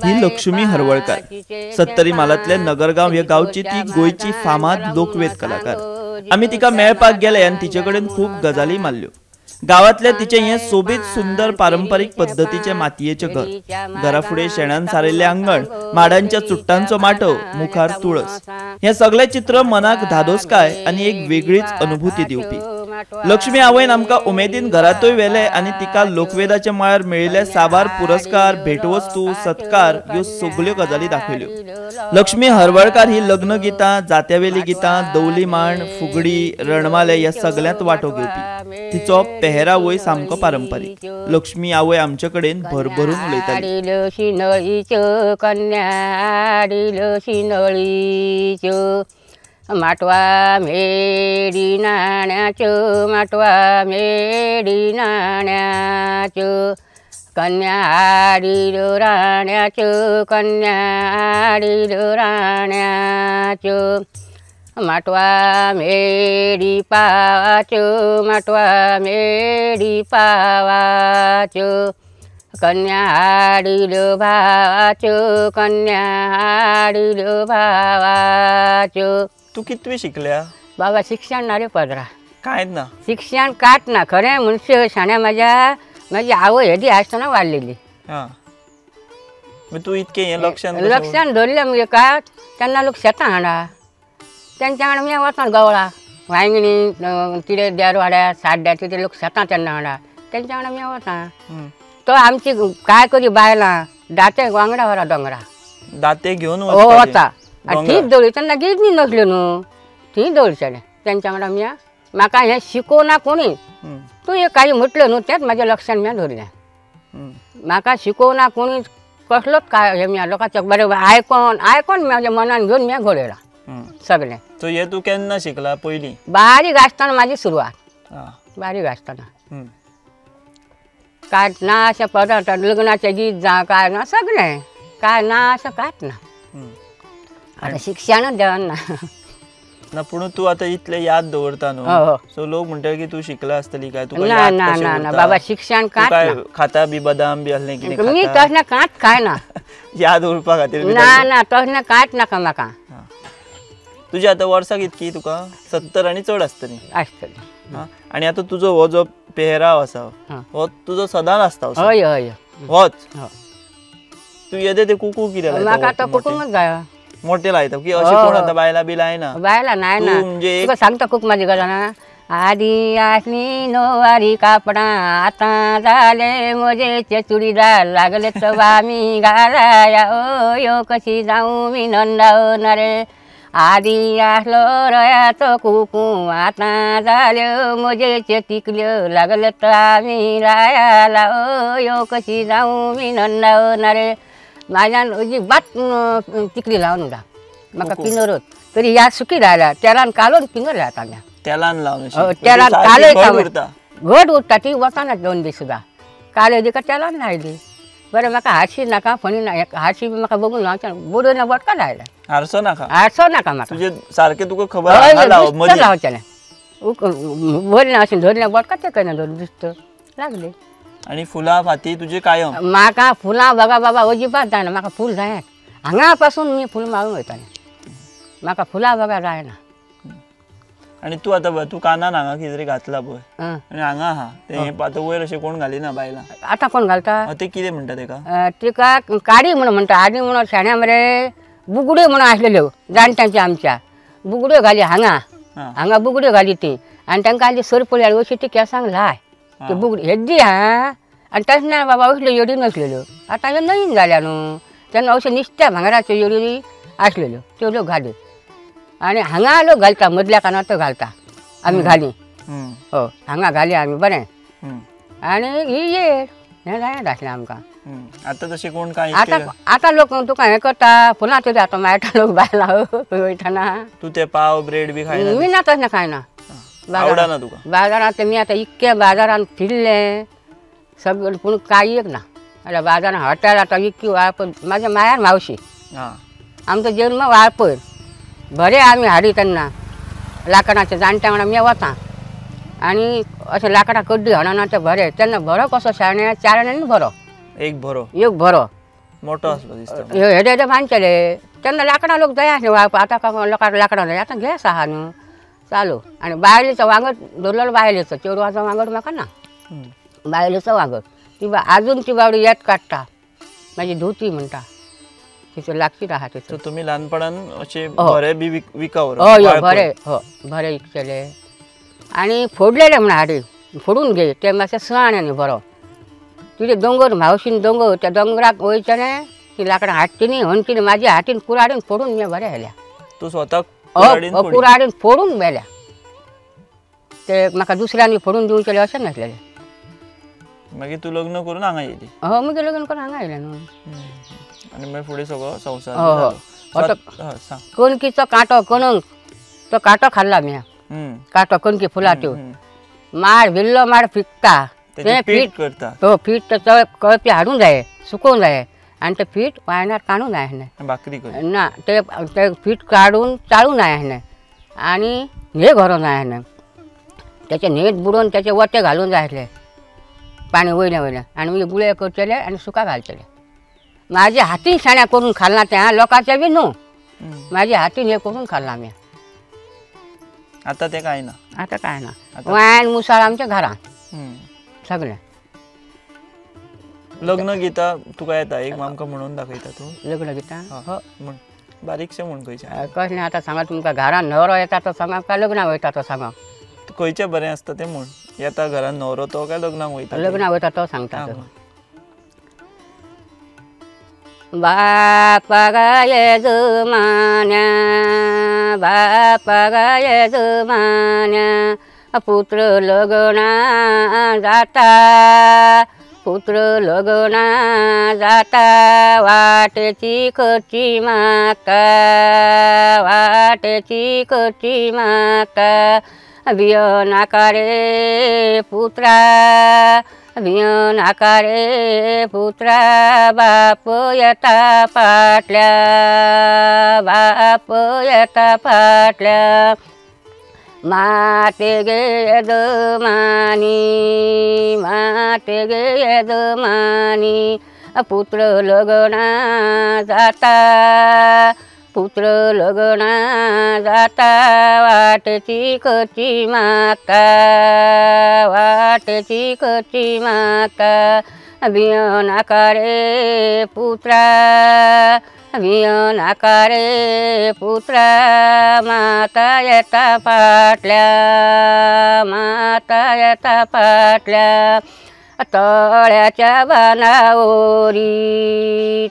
ही लक्ष्मी हरवळकर 70 मालातल्या नगरगाव या गावची ती गोयची फामाद लोकवेद कलाकार। आम्ही तिका मेळपाक गेले आणि तिचे कडेन खूप गजाली मारल्यो। गावातल्या तिचे हे सोबीत सुंदर पारंपरिक पद्धतीचे मातयेचे घर, घराफुडे शेणान सारयल्ले अंगण, माडांच्या चुट्टांचो माटव, मुखार तुळस, हे सगळे चित्र मनाक धादोसकाय आणि एक वेगळीच अनुभूती दिवपी। लक्ष्मी आवयन आमकां उमेदीन घरातूय वेले आणि तिका लोकवेदाच्या मळार मेळिल्ले साबार पुरस्कार, भेटवस्तू, सत्कार ह्यो सगळ्यो गजाली दाखयल्यो। लक्ष्मी हरवळकर ही लग्न गितां, जात्यावेली गितां, दौली मांड, फुगडी, रणमाले ह्या सगळ्यांत वांटो घेवपी। तिचो पेहरावय सामको पारंपरिक। लक्ष्मी आवय आमचे कडेन भरभरून उलयताली। शिनळीच्यो कन्या आडिल्यो शिनळीच्यो, माटवा मेडी नाण्याच्यो, माटवा मेडी नाण्याच्यो, कन्या आडिल्यो राण्याच्यो, कन्या आडिल्यो राण्याच्यो, माटवा मेडी पावाच्यो, माटवा मेडी पावाच्यो, कन्या आडिल्यो भावाच्यो, कन्या आडिल्यो भावाच्यो। तू कितवी शिकल्या? बाबा शिक्षण ना रे पदरा, काय ना शिक्षण काट ना। खरें म्हणचे शाण्या माझी आवय हेदी आसतना वाडलेली। तू इतके हे लक्षान धरले म्हणजे काय तेन्ना लोक शेतां हाडा, त्यांच्या वांगडा मी वचोन गवळा वांयगणी तिडे देरवाड्या साड्ड्या तिथे लोक शेतां तेन्ना हाडा, त्यांच्या वांगडा मी वता। तो आमची काय करी बायलां दाते वांगडा व्हरा दोंगरा, दाते घेवन वता। ठीक दवळी तेन्ना गिरणी नसल्यो न्हू, थंय दवरचेले त्यांच्या वांगडा मी। म्हाका हें शिकोवना कोणी, तूं हे काही म्हटलं न्हू तेंच म्हाज्या लक्षान मी धरलें। म्हाका शिकोवना कोणी कसलोच काय हे मी लोकांचे बरें आयकोन आयकोन म्हाज्या मनान घेवन मी घडयलां सगळें। तो हे तू केन्ना शिकला? पयलीं बारीक आसतना म्हाजी सुरवात, बारीक आसतना काय ना अशें पदार्थ लग्नाचें गीत जावं काय ना सगळें काय ना अशें कांयच ना। आतां शिक्षणच देवान ना पूण तू आतां इतले याद दवरता न्हू, सो लोक म्हणटा की तू शिकला आसतली काय? तुका ना ना ना ना बाबा शिक्षण कांयच ना। खाता बी बदाम बी असलें कितें? मी तसलें कांयच खायना याद उरपा खातीर। ना ना तसलें कांयच नाका म्हाका। तुजी आतां वर्सां कितकी? तुका 70 आनी चड आसतली आसतली। आनी आतां तुजो हो जो पेहराव आसा हो तुजो सदांच आसता? हय हय होच। तू येदे ते कुकू कितें लायता? म्हाका तो कुकूंगच जाय। मोठे लायता की अशें कोण आतां बायलां बी लायना? बायलां नाय ना। म्हणजे तुका सांगता खूब म्हाजी गजाल। आदी आसली नोवारी कापडां, आतां जाले मोजेचे चुडीदार, लागले चवामी घालाया ओ यो कशी जाऊं मी नंदावना रे। आदी आसलो रयाचो कुकू, आतां जाल्यो मोजेचे टिकल्यो, लागले तर आमी रायाला ओ यो कशी जाऊं मी नंदावना रे। म्हाज्यान अजिबात तिकली लावन उडा म्हाका पिंगरत तरी या सुकी रायल्या तेलान कालोवन पिंगर लायता म्या। तेलान लावन? तेलान कालयता घट उरता ती वचना 2 दीस सुद्दां। कालय दिका तेलान लायली। बरें म्हाका हारशी नाका फणी ना, हारशी बी म्हाका बघून लावचें बुडोवन बोटका लायला। हारसो नाका? हारसो नाका म्हाका। तुजे सारकें तुका खबर आसा लावचें भरलें अशें धरलें बोटका ते करिना धरून दिसत लागले। आनी फुलां फाती तुजे कायम? म्हाका फुलां बघा बाबा अजिबात जायना, म्हाका फूल जायत। हांगा पासून मी फूल मागूंक वयतालें, म्हाका फुलां बघा जायना। आनी तू आतां तू कानान हांगा कितें तरी घातला पळय आनी हांगा आहा तें आतां वयर अशें कोण घालिना बायलां? आतां कोण घालता? ते कितें म्हणटा तेका? तिका काडी म्हणून म्हणटा। आदी म्हणून शाण्या मरे बुगड्यो म्हणून आसलेल्यो जाणट्यांच्या आमच्या, बुगड्यो घाली हांगा हांगा बुगड्यो घाली ती आनी तांकां आली सरपळी अशी ती केंसांक लाय ते बुगडी हेद्दी हा। आनी तशें ना बाबा असल्यो येडी नसलेल्यो, आतां ह्यो नवीन जाल्या न्हू। तेन्ना अश्यो निश्त्या भांगराच्यो येडी आसलेल्यो त्यो लोक घाली आनी हांगा लोक घालता, मदल्या कानार तो घालता आमी घाली। हो हांगा घाली आमी बरें। आनी ही येड हें जायत आसलें आमकां। आतां तशें कोण काय? आतां लोक तुका हें करता फुलां तरी आतां मेळटा लोक बायलां वयताना। तू ते पाव ब्रेड बी खायना? मी ना तसलें खायना। आवडना तुका? बाजारांत मी आतां इतकें बाजारांत फिरलें सगळें पूण कांय एक ना। आतां बाजारांत हॉटेल आतां इतकी वाळपय, म्हाज्या मायार मावशी आमचो जल्म वाळपय, बरें आमी हाडी तेन्ना लाकडाचे जाणट्या वांगडा मी वता आनी अशें लाकडां कड्डी हाडना ते बरें तेन्ना बरो कसो शाण्या 4 आण्यांनी बरो एक बरो एक बरो मोठो असलो दिसता हेडे बांदचेले तेन्ना लाकडां लोक जाय आसले आतां लोकांक लाकडां जाय आतां गॅस आहा न्हू चालू आनी बायलेचो वांगड दवरलेलो बायलेचो चेडवाचो वांगड म्हाका ना बायलेचो वांगड ती आजून ती बावडी येत काडटा म्हाजी धोती म्हणटा तिचो लागचीच आहा तिचो तुम्ही ल्हानपणान अशे बरे बी विकावर हय बरे बरे विकचेले आनी फोडलेले म्हण हाडी फोडून घे ते मातशे सण बरो तुजे दोंगर मावशीन दोंगर त्या दोंगराक वयचेने ती लाकडां हाडटीनी हणटीनी म्हाज्या हातीन कुराडीन फोडून मी बरें हेल्या तू स्वता कुराडीन फोडून मेल्या ते म्हाका दुसऱ्यांनी फोडून दिवचेले अशें नासलेले मागीर तू लग्न करून हांगा येयली मागीर लग्न करून हांगा आयलें न्हू आनी मागीर फुडें सगळो संवसार कणकीचो कांटो कणंक तो कांटो खाल्ला मी कांटो कणकी फुलां त्यो माड विल्लो माड फिकता ते पीठ करता तो पीठ कळपी हाडूंक जाय सुकोवंक जाय आनी ते पीठ वायनार काडूंक जाय आसलें भाकरी ना ते पीठ काडून चाळूंक जाय आसलें आनी न्हें घरोवंक जाय आसलें तेचे न्हेंत बुडोवन तेचे वते घालूंक जाय आसले पाणी वयल्या वयल्यान आनी मागीर गुळे करचेले आनी सुका घालचेले म्हाज्या हातीन शाण्या करून खाल्ला तें लोकांचें बी न्हू म्हाज्या हातीन हें करून खाल्ला आमी आतां तें कांय ना आतां कांय ना वायन मुसाळ आमच्या घरांत सगळें लग्न गितां तुका येता एक आमकां म्हणून दाखयता तूं लग्न गितां म्हण बारीकशें म्हण खंयचें कसलें आतां सांगा तुमकां घरान न्हवरो येता तो सांगा काय लग्नाक वयता तो सांगा खंयचें बरें आसता तें म्हण येता घरान न्हवरो तो काय लग्नाक वयता लग्नाक वयता तो सांगता बापा गाये जमान्या बापा गाये जमान्या पुत्र लग्ना जाता पुत्र लग्ना जाता वाटेची खर्ची मागता वाटेची खर्ची मागता बियो नाका रे पुत्रा बियो नाका रे पुत्रा बाप येता फाटल्या बाप येता फाटल्या माते गे यजमानी माते गे यजमानी पुत्र लग्ना जाता पुत्र लग्ना जाता वाटेची खर्ची मागता वाटेची खर्ची मागता बियो नाका रे पुत्रा बियो नाका रे पुत्रा माता येता फाटल्या माता येता फाटल्या तळ्याच्या बांदावरी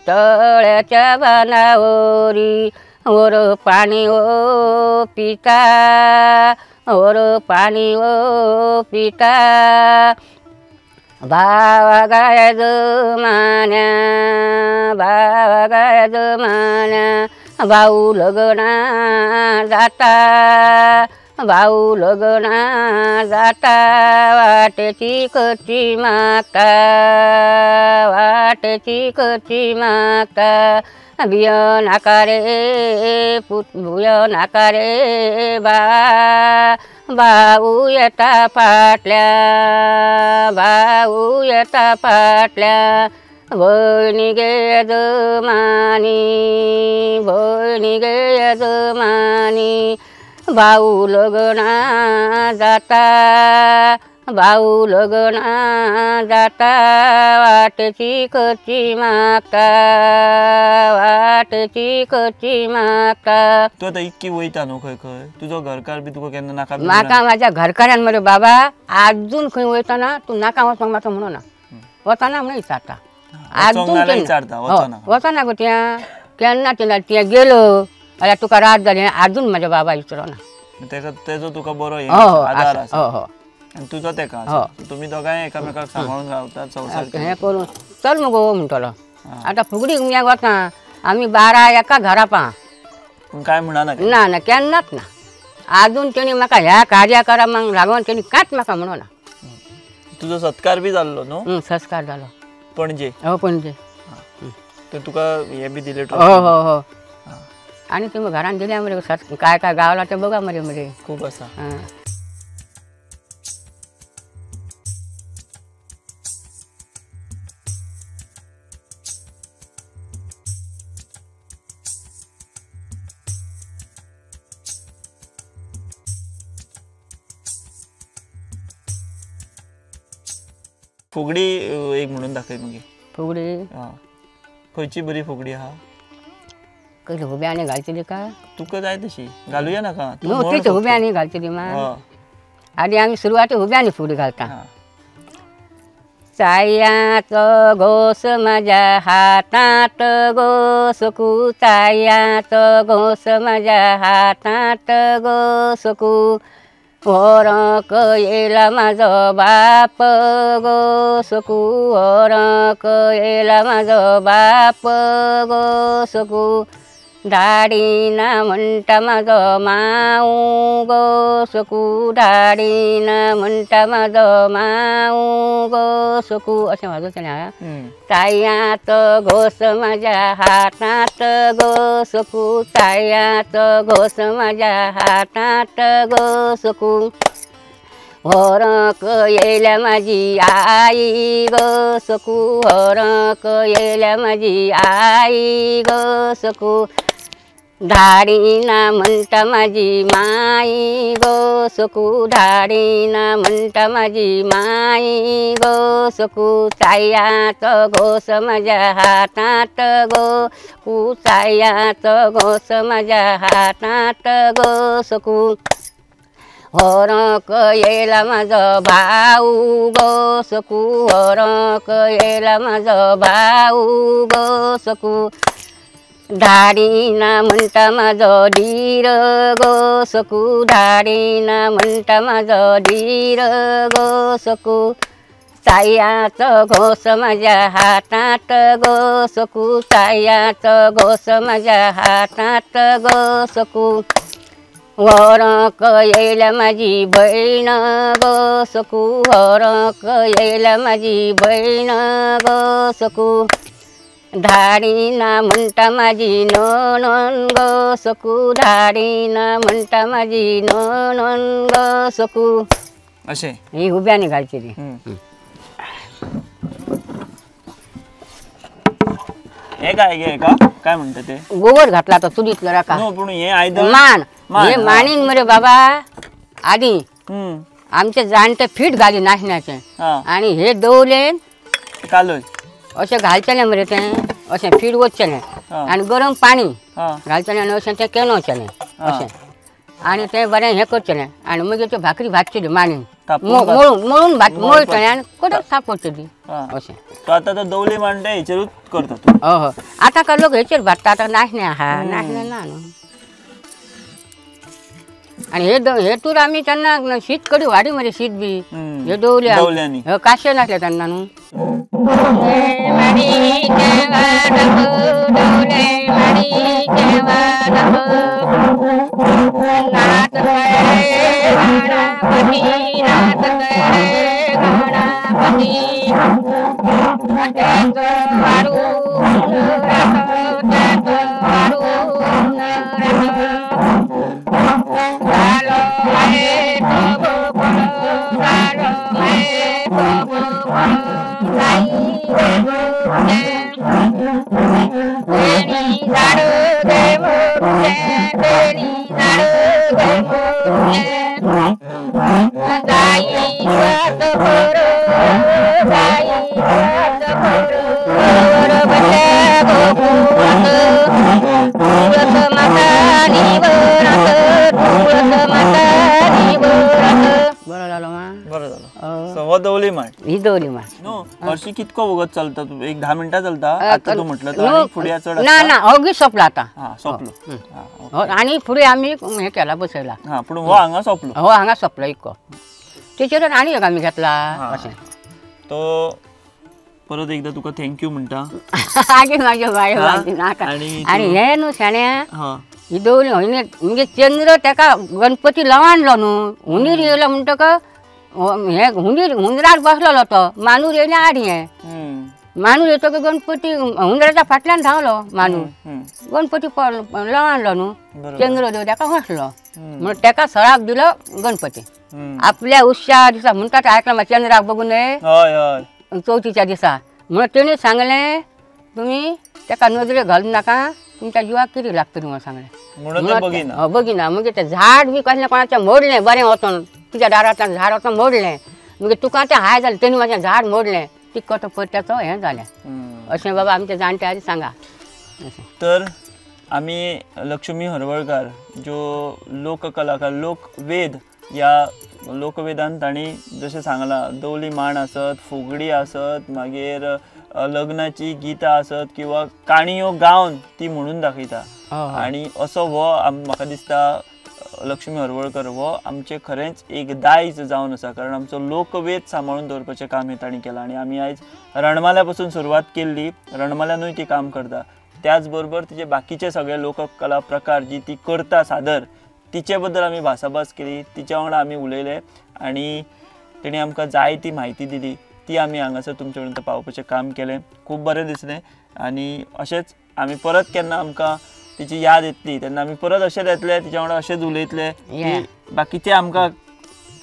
तळ्याच्या बांदावरी वर पाणी ओ पिता वर पाणी ओ पिता भावा गाय जमान्या भावा गाय जमान्या भाऊ लग्ना जाता भाऊ लग्ना जाता वाटेची खर्ची मागता वाटेची खर्ची मागता बियो नाका रे बियो नाका रे भाऊ येता फाटल्या भाऊ येता फाटल्या भयणी गे यजमानी भयणी गे यजमानी भाऊ लग्ना जाता भाऊ लग्ना जाता वाटेची खर्ची मागता वाटेची खर्ची मागता तू आतां इतकी वयता न्हू खंय खंय तुजो घरकार बी तुका केन्ना नाका म्हाका म्हाज्या घरकारान मरे बाबा आजून खंय वयतना तूं नाका वचपाक म्हाका म्हणना वचना म्हणून विचारता आजून वचना गो त्या केन्ना तें गेलो जाल्यार तुका रात जाली आजून म्हाज्या बाबा विचारना तेजो तुका बरो आदार आसा आनी तुजो तेका तुमी दोगांय एकामेकाक सांबाळून रावतात संवसार हें करून चल मुगो म्हणटलो आतां फुगडीक म्याक वता आमी 12 एका घरा पा काय म्हणना ना ना केन्नाच ना आजून तेणी म्हाका ह्या कार्याकरा मग लागून तेणी कांयच म्हाका म्हणना तुजो सत्कार बी जाल्लो न्हू संस्कार जालो पणजे पणजे तुका हे बी दिले हो आनी तुमी घरान दिल्या मरे काय काय गावला ते बघा मरे मरे खूब आसा फुगडी एक म्हणून दाखय मगे. फुगडी खंयची बरी फुगडी आहा? कशी हुब्याने घालतली का? तुका जाय तशी घालूया नाका. न्हू तीच हुब्याने घालतली मा. आधी आम्ही सुरवाती हुब्याने फुगडी घालता. चायाचं घोस माझ्या हातात गोसकू, चायाचं घोस माझ्या हातात गोसकू, ओरक येला माझं बाप गोसकू, ओरक येला माझं बाप गोसकू, दाढीना म्हणता माझं माऊ गोसकू, दाढीना म्हणता माझं माऊ गोसकू असे वाजवते ना. तायात घोस माझ्या हातात गोसकू, तायात घोस माझ्या हातात गोसकू, होरक येल्या माझी आई गोसकू, होरक येल्या माझी आई गोसकू, धाडीना म्हणता माझी माई गोसकू, धाडीना म्हणता माझी माई गोसकू, चायात घोस माझ्या हातात गोसकू, चायात घोस माझ्या हातात गोसकू, होरक येला माझं भाऊ गोसकू, होरक येला माझं भाऊ गोसकू, धाडीना म्हणता माझं धीर गोसकू, धाडीना म्हणता माझं धीर गोसकू, चायाचं घोस माझ्या हातात गोसकू, चायाचं घोस माझ्या हातात गोसकू, वरक येला माझी बहीण गोसकू, वरक येला माझी बहीण गोसकू, धाडीना म्हणता माझी नोन गोसकू, धाडीना म्हणता माझी नोन गोसकू असे ही हुब्याने घालची ती. हे काय घे का काय म्हणतात ते? गोबर घातला तर चुलीतलं राखा. पण हे आयदन मान हे मानीन मरे बाबा. आधी आमचे जाणते फीट घाली नाचण्याचे आणि हे दवले कालोय असे घालचले मरे ते असे फीट वचले आणि गरम पाणी घालचले आणि असे ते केनवचले असे आणि ते बरें हे करचले आणि मग ते भाकरी भाजचली मानीन मळून मळून भात मळचले आणि कडक सापडचली असे. तो आता तो दवले मांडे हेचेरूच करता तू? हो आता का लोक हेचेर भाजता. आता नाचणे हा नाचणे ना आणि हे तूर आम्ही त्यांना शीत कडी वाडी मध्ये शीत बी हे दवल्या काशे नाचले त्यांना न्हू. ही दवली मा वर्षी कितको वगत चलता? तू एक 10 मिनिटं चलता आता तू म्हटलं तर पुढे चढ ना ना अवघी सोपला आता. सोपलो आणि पुढे आम्ही हे केला बसयला. पुढे हो हांगा सोपलो. हो हांगा सोपलो इतको. तेचेर आणि एक आम्ही घेतला अशें. तो परत एकदा तुका थँक्यू म्हणटा. आगे माझ्या बाय नाका. आणि हे न्हू शाण्या ही दवली म्हणजे चंद्र तेका गणपती लावाणलो न्हू. हुंदीर येयलो म्हणटका हे हुंदरार बसलेलो तो मानूर येयले आडी हे मानूर येतो की गणपती हुंदराच्या फाटल्यान धांवलो मानूर. गणपती लावाणलो न्हू चंद्र देव तेका हसलो म्हणून तेका सळाक दिलो गणपती. आपल्या उत्साह दिसा म्हणटात आयकला चंद्राक बघून चवथीच्या दिसा म्हणून तेणी सांगले तुम्ही तेका नजरे घालूं नाका तुमच्या जिवाक कितें लागतली म्हणून सांगलें. बघिना मग ते झाड बी कसलें कोणाचें मोडलें बरें वचून तुझ्या दारांतल्यान झाड वचून मोडलें म्हणजे तुका ते हाय झालं त्यांनी माझ्या झाड मोडले तिखट पट्ट्याचं हे झालं असे बाबा आमच्या जाणटे आधी सांगा असं. तर आम्ही लक्ष्मी हरवळकर जो लोककलाकार लोकवेद या लोकवेदांत ताणी जशें सांगला दवली मांड आसत फुगडी आसत मागीर लग्नाची गितां आसत किंवा काणयो गावन ती म्हणून दाखयता आनी असो हो म्हाका दिसता लक्ष्मी हरवळकर हो आमचे खरेंच एक दायज जावन आसा कारण आमचो लोकवेद सांबाळून दवरपाचें काम हे ताणी केलां आनी आमी आयज रणमाल्या पासून सुरवात केल्ली रणमाल्यानूय ती काम करता त्याच बरोबर तिचे बाकीचे सगळे लोककला प्रकार जी ती करता सादर तिचे बद्दल आमी भासाभास केली तिच्या वांगडा आमी उलयले आनी तेणी आमकां जाय ती म्हायती दिली ती आमी हांगासर तुमचे पर्यंत पावोवपाचें काम केलें खूब बरें दिसलें आनी अशेंच आमी परत केन्ना आमकां तिची याद येतली तेन्ना आमी परत अशेंच येतले तिच्या वांगडा अशेंच उलयतले की बाकीचे आमकां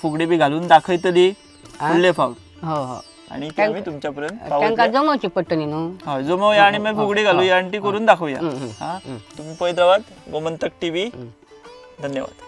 फुगडी बी घालून दाखयतली फुडले फावट हो हो आनी ते आमी तुमच्या पर्यंत तांकां पावयतले जमोवची पडटली न्हू हय जमोवया आनी मागीर फुगडी घालुया आनी ती करून दाखोवया हा तुम्ही पळयत रावात गोमंतक टीव्ही धन्यवाद.